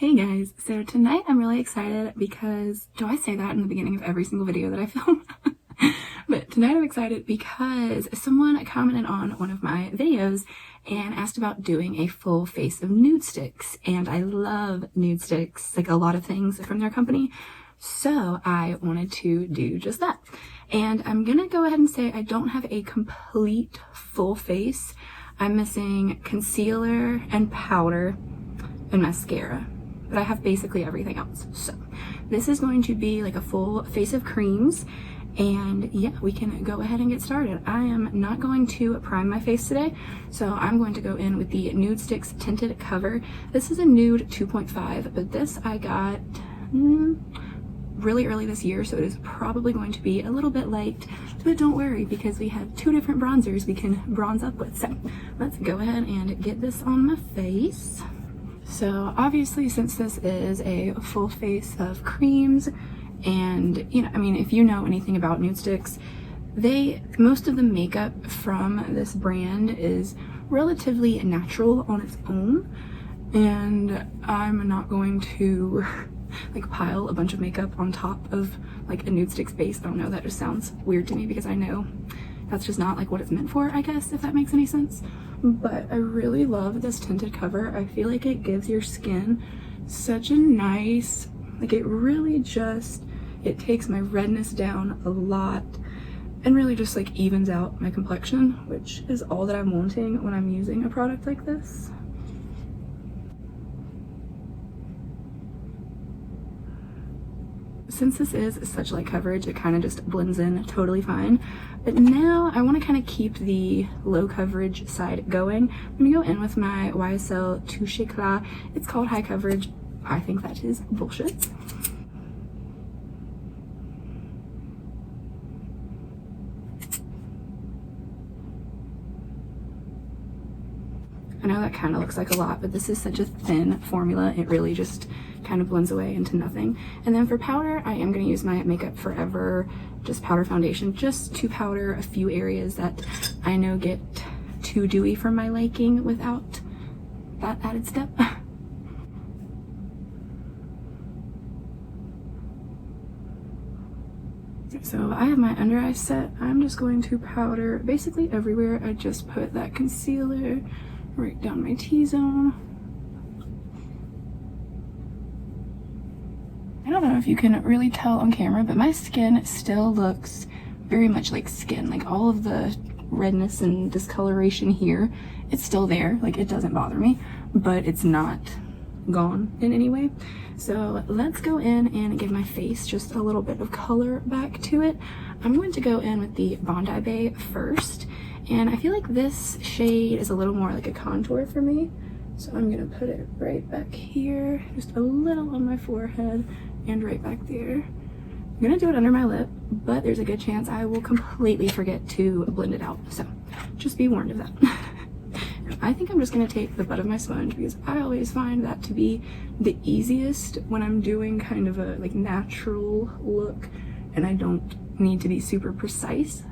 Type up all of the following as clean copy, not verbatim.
Hey guys, so tonight I'm really excited because, do I say that in the beginning of every single video that I film? But tonight I'm excited because someone commented on one of my videos and asked about doing a full face of Nudestix, and I love Nudestix, like a lot of things from their company, so I wanted to do just that. And I'm gonna go ahead and say I don't have a complete full face. I'm missing concealer and powder and mascara, but I have basically everything else. So this is going to be like a full face of creams, and yeah, we can go ahead and get started. I am not going to prime my face today, so I'm going to go in with the Nudestix Tinted Cover. This is a nude 2.5, but this I got really early this year, so it is probably going to be a little bit light, but don't worry because we have two different bronzers we can bronze up with. So let's go ahead and get this on my face. So obviously, since this is a full face of creams, and you know, I mean, if you know anything about Nudestix, most of the makeup from this brand is relatively natural on its own, and I'm not going to like pile a bunch of makeup on top of like a Nudestix base. I don't know, that just sounds weird to me because I know that's just not like what it's meant for, I guess, if that makes any sense. But I really love this tinted cover. I feel like it gives your skin such a nice, like it really just, it takes my redness down a lot and really just like evens out my complexion, which is all that I'm wanting when I'm using a product like this. Since this is such light coverage, it kind of just blends in totally fine. But now I want to kind of keep the low coverage side going. I'm going to go in with my YSL Touche Éclat. It's called high coverage. I think that is bullshit. I know that kind of looks like a lot, but this is such a thin formula. It really just kind of blends away into nothing. And then for powder, I am going to use my Makeup Forever just powder foundation, just to powder a few areas that I know get too dewy for my liking without that added step. So I have my under eye set. I'm just going to powder basically everywhere. I just put that concealer right down my T-zone. I don't know if you can really tell on camera, but my skin still looks very much like skin. Like all of the redness and discoloration here, it's still there. Like it doesn't bother me, but it's not gone in any way. So let's go in and give my face just a little bit of color back to it. I'm going to go in with the Bondi Bay first, and I feel like this shade is a little more like a contour for me. So I'm gonna put it right back here, just a little on my forehead and right back there. I'm gonna do it under my lip, but there's a good chance I will completely forget to blend it out. So just be warned of that. I think I'm just gonna take the butt of my sponge because I always find that to be the easiest when I'm doing kind of a like natural look and I don't need to be super precise.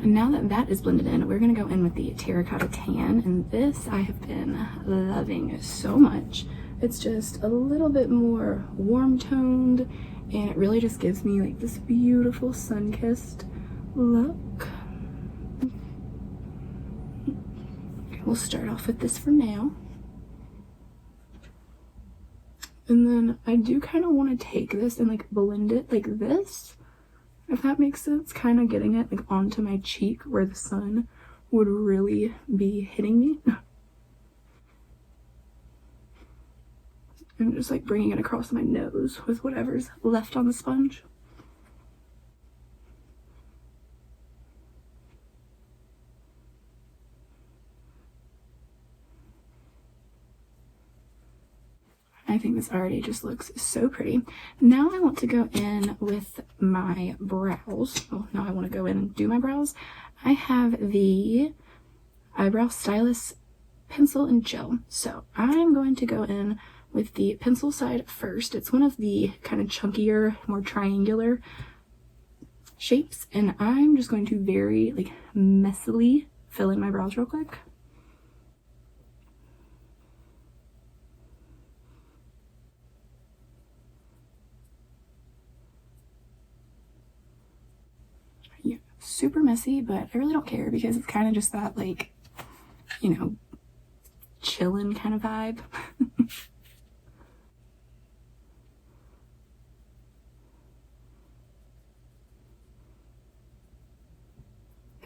And now that that is blended in, we're gonna go in with the Terracotta Tan, and this I have been loving so much. It's just a little bit more warm toned, and it really just gives me like this beautiful sun-kissed look. Okay, we'll start off with this for now. And then I do kind of want to take this and like blend it like this, if that makes sense, kind of getting it like onto my cheek where the sun would really be hitting me. And just like bringing it across my nose with whatever's left on the sponge. I think this already just looks so pretty. Now I want to go in with my brows. Oh, now I want to go in and do my brows. I have the Eyebrow Stylus Pencil and Gel. So I'm going to go in with the pencil side first. It's one of the kind of chunkier, more triangular shapes, and I'm just going to very like messily fill in my brows real quick. Yeah, super messy, but I really don't care because it's kind of just that like, you know, chillin' kind of vibe.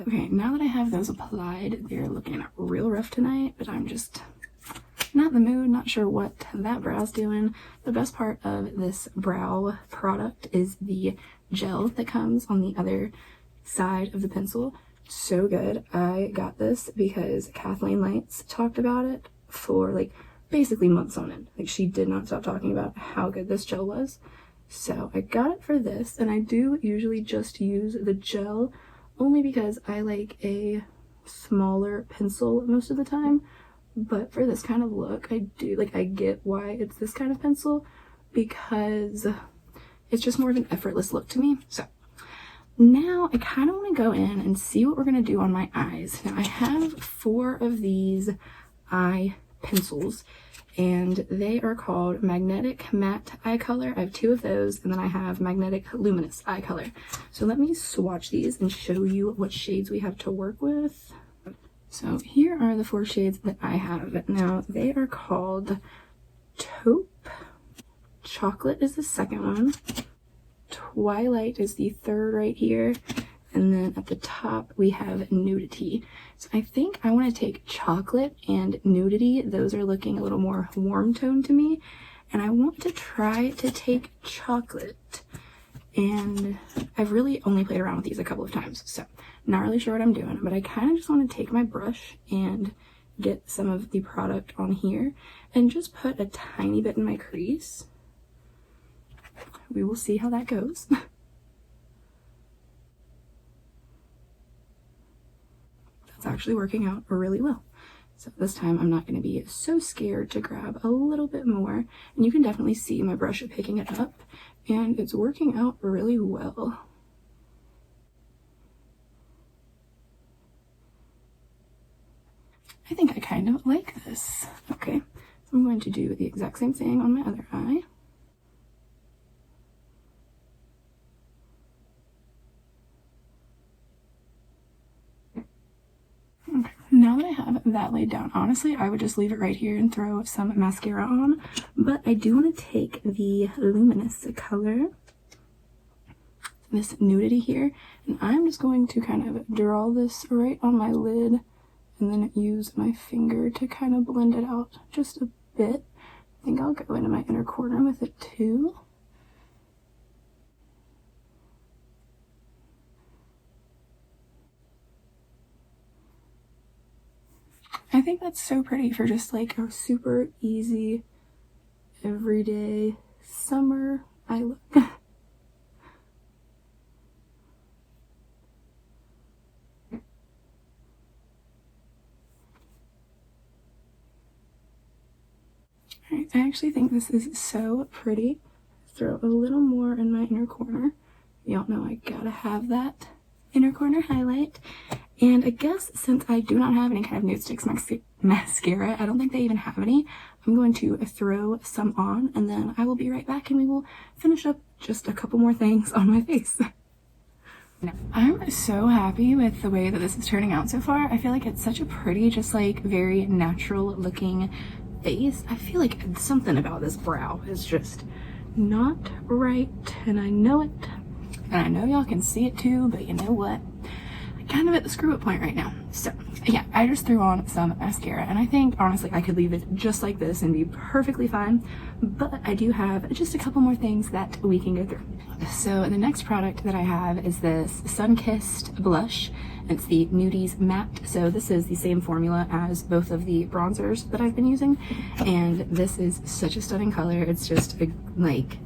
Okay, now that I have those applied, they're looking real rough tonight, but I'm just not in the mood, not sure what that brow's doing. The best part of this brow product is the gel that comes on the other side of the pencil. So good. I got this because Kathleen Lights talked about it for like basically months on end. Like she did not stop talking about how good this gel was. So I got it for this, and I do usually just use the gel only because I like a smaller pencil most of the time. But for this kind of look, I do like, I get why it's this kind of pencil because it's just more of an effortless look to me. So now I kind of want to go in and see what we're going to do on my eyes. Now I have 4 of these eye pencils, and they are called Magnetic Matte Eye Color. I have 2 of those, and then I have Magnetic Luminous Eye Color. So let me swatch these and show you what shades we have to work with. So here are the 4 shades that I have. Now they are called Taupe, Chocolate is the second one, Twilight is the third right here, and then at the top we have Nudity. So I think I want to take Chocolate and Nudity. Those are looking a little more warm tone to me, and I want to try to take Chocolate. And I've really only played around with these a couple of times, so not really sure what I'm doing, but I kind of just want to take my brush and get some of the product on here and just put a tiny bit in my crease. We will see how that goes. That's actually working out really well. So this time I'm not going to be so scared to grab a little bit more, and you can definitely see my brush picking it up, and it's working out really well. I think I kind of like this. Okay, so I'm going to do the exact same thing on my other eye. Okay, now that I have that laid down, honestly, I would just leave it right here and throw some mascara on, but I do want to take the luminous color, this Nudity here, and I'm just going to kind of draw this right on my lid and then use my finger to kind of blend it out just a bit. I think I'll go into my inner corner with it too. I think that's so pretty for just like a super easy, everyday summer eye look. Alright, I actually think this is so pretty. Throw a little more in my inner corner. Y'all know I gotta have that inner corner highlight. And I guess since I do not have any kind of Nudestix mascara, I don't think they even have any, I'm going to throw some on, and then I will be right back and we will finish up just a couple more things on my face. I'm so happy with the way that this is turning out so far. I feel like it's such a pretty, just like very natural looking face. I feel like something about this brow is just not right, and I know it, and I know y'all can see it too, but you know what? I'm kind of at the screw up point right now. So yeah, I just threw on some mascara, and I think honestly I could leave it just like this and be perfectly fine, but I do have just a couple more things that we can go through. So the next product that I have is this Sun-Kissed blush. It's the Nudies Matte. So this is the same formula as both of the bronzers that I've been using, and this is such a stunning color. It's just a, like,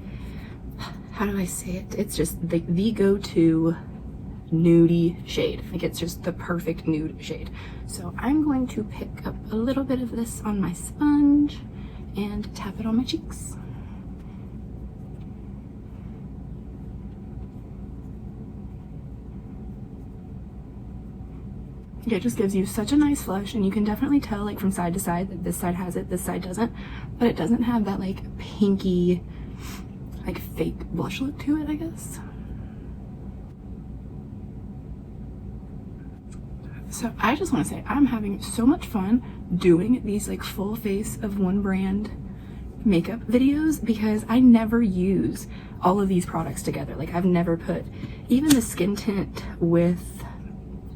how do I say it? It's just the go-to nudie shade. Like, it's just the perfect nude shade. So I'm going to pick up a little bit of this on my sponge and tap it on my cheeks. It just gives you such a nice flush, and you can definitely tell like from side to side that this side has it, this side doesn't, but it doesn't have that like pinky, like fake blush look to it, I guess. So I just want to say I'm having so much fun doing these like full face of one brand makeup videos because I never use all of these products together. Like I've never put even the skin tint with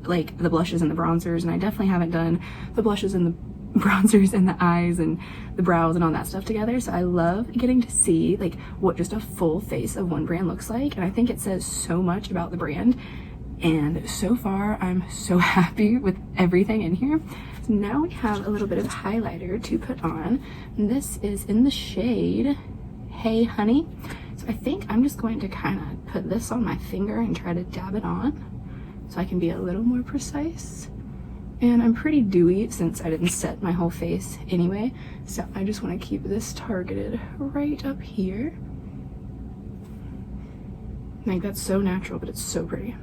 like the blushes and the bronzers, and I definitely haven't done the blushes and the bronzers and the eyes and the brows and all that stuff together. So I love getting to see like what just a full face of one brand looks like, and I think it says so much about the brand. And so far I'm so happy with everything in here. So now we have a little bit of highlighter to put on, and this is in the shade Hey Honey. So I think I'm just going to kind of put this on my finger and try to dab it on so I can be a little more precise. And I'm pretty dewy since I didn't set my whole face anyway, so I just want to keep this targeted right up here. Like that's so natural, but it's so pretty.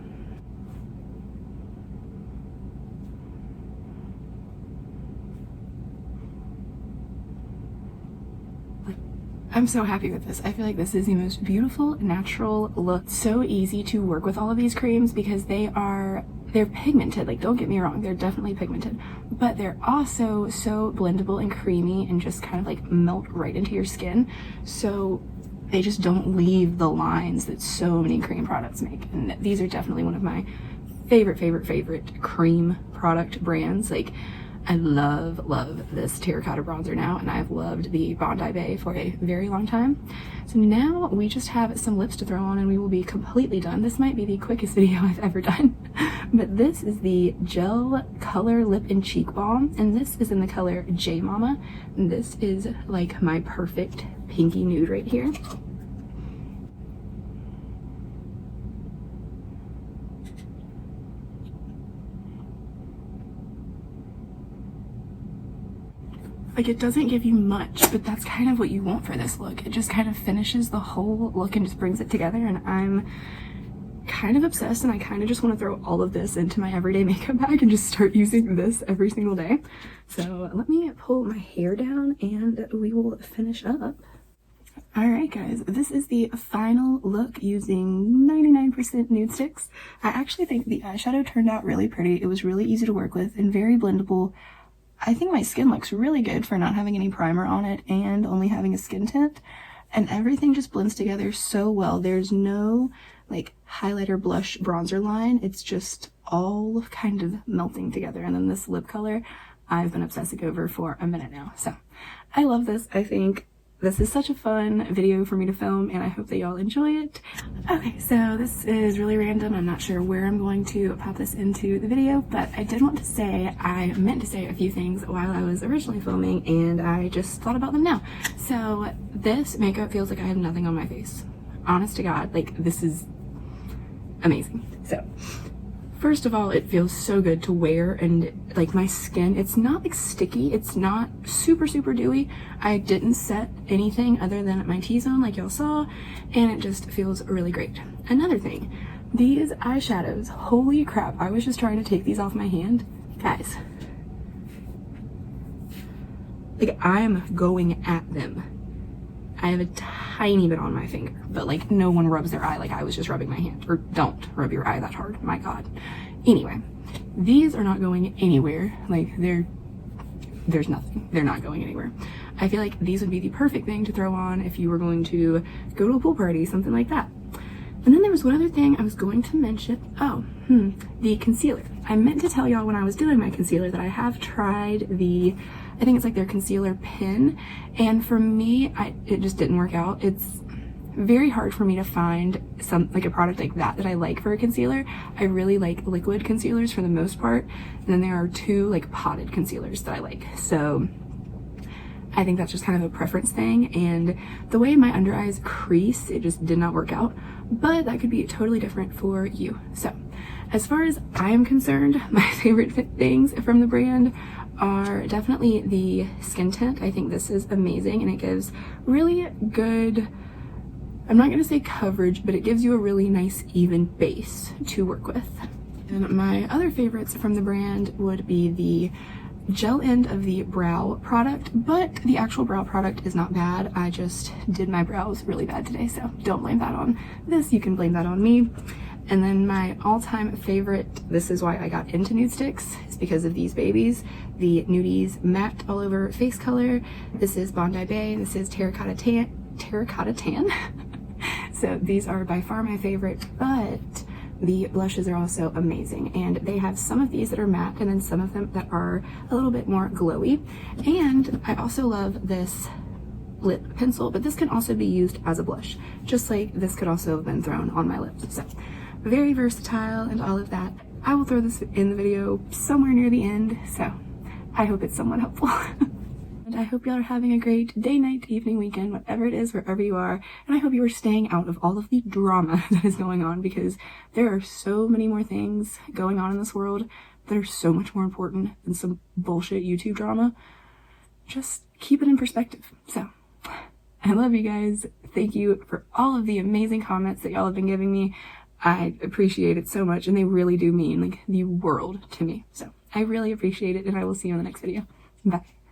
I'm so happy with this. I feel like this is the most beautiful natural look. So easy to work with all of these creams because they're pigmented. Like don't get me wrong, they're definitely pigmented, but they're also so blendable and creamy and just kind of like melt right into your skin. So they just don't leave the lines that so many cream products make. And these are definitely one of my favorite cream product brands. Like I love this terracotta bronzer now, and I've loved the Bondi Bay for a very long time. So now we just have some lips to throw on and we will be completely done. This might be the quickest video I've ever done, but this is the Gel Color Lip and Cheek Balm, and this is in the color J Mama, and this is like my perfect pinky nude right here. Like it doesn't give you much, but that's kind of what you want for this look. It just kind of finishes the whole look and just brings it together, and I'm kind of obsessed, and I kind of just want to throw all of this into my everyday makeup bag and just start using this every single day. So let me pull my hair down and we will finish up. Alright guys, this is the final look using 99% Nudestix. I actually think the eyeshadow turned out really pretty. It was really easy to work with and very blendable. I think my skin looks really good for not having any primer on it and only having a skin tint, and everything just blends together so well. There's no like highlighter, blush, bronzer line. It's just all kind of melting together. And then this lip color I've been obsessing over for a minute now. So I love this. I think this is such a fun video for me to film, and I hope that y'all enjoy it. Okay, so this is really random. I'm not sure where I'm going to pop this into the video, but I did want to say, I meant to say a few things while I was originally filming, and I just thought about them now. So this makeup feels like I have nothing on my face. Honest to God, like this is amazing. So first of all, it feels so good to wear, and like my skin, it's not like sticky, it's not super dewy. I didn't set anything other than my T-zone like y'all saw, and it just feels really great. Another thing, these eyeshadows, holy crap, I was just trying to take these off my hand. Guys, like I'm going at them. I have a tiny bit on my finger, but like no one rubs their eye like I was just rubbing my hand. Or don't rub your eye that hard, my God. Anyway, these are not going anywhere. Like there's nothing. They're not going anywhere. I feel like these would be the perfect thing to throw on if you were going to go to a pool party, something like that. And then there was one other thing I was going to mention. Oh, the concealer. I meant to tell y'all when I was doing my concealer that I have tried the, I think it's like their concealer pen, and for me, it just didn't work out. It's very hard for me to find like a product like that I like for a concealer. I really like liquid concealers for the most part, and then there are two like potted concealers that I like. So I think that's just kind of a preference thing, and the way my under eyes crease, it just did not work out, but that could be totally different for you. So as far as I'm concerned, my favorite things from the brand are definitely the skin tint. I think this is amazing, and it gives really good, I'm not going to say coverage, but it gives you a really nice even base to work with. And my other favorites from the brand would be the gel end of the brow product, but the actual brow product is not bad. I just did my brows really bad today, so don't blame that on this. You can blame that on me. And then my all-time favorite, this is why I got into Nudestix, is because of these babies. The Nudies Matte All Over Face Color. This is Bondi Bay. This is Terracotta Tan. So these are by far my favorite, but the blushes are also amazing. And they have some of these that are matte and then some of them that are a little bit more glowy. And I also love this lip pencil, but this can also be used as a blush, just like this could also have been thrown on my lips. So very versatile and all of that. I will throw this in the video somewhere near the end, so I hope it's somewhat helpful. And I hope y'all are having a great day, night, evening, weekend, whatever it is, wherever you are. And I hope you are staying out of all of the drama that is going on, because there are so many more things going on in this world that are so much more important than some bullshit YouTube drama. Just keep it in perspective. So I love you guys. Thank you for all of the amazing comments that y'all have been giving me. I appreciate it so much, and they really do mean like the world to me. So I really appreciate it, and I will see you in the next video. Bye.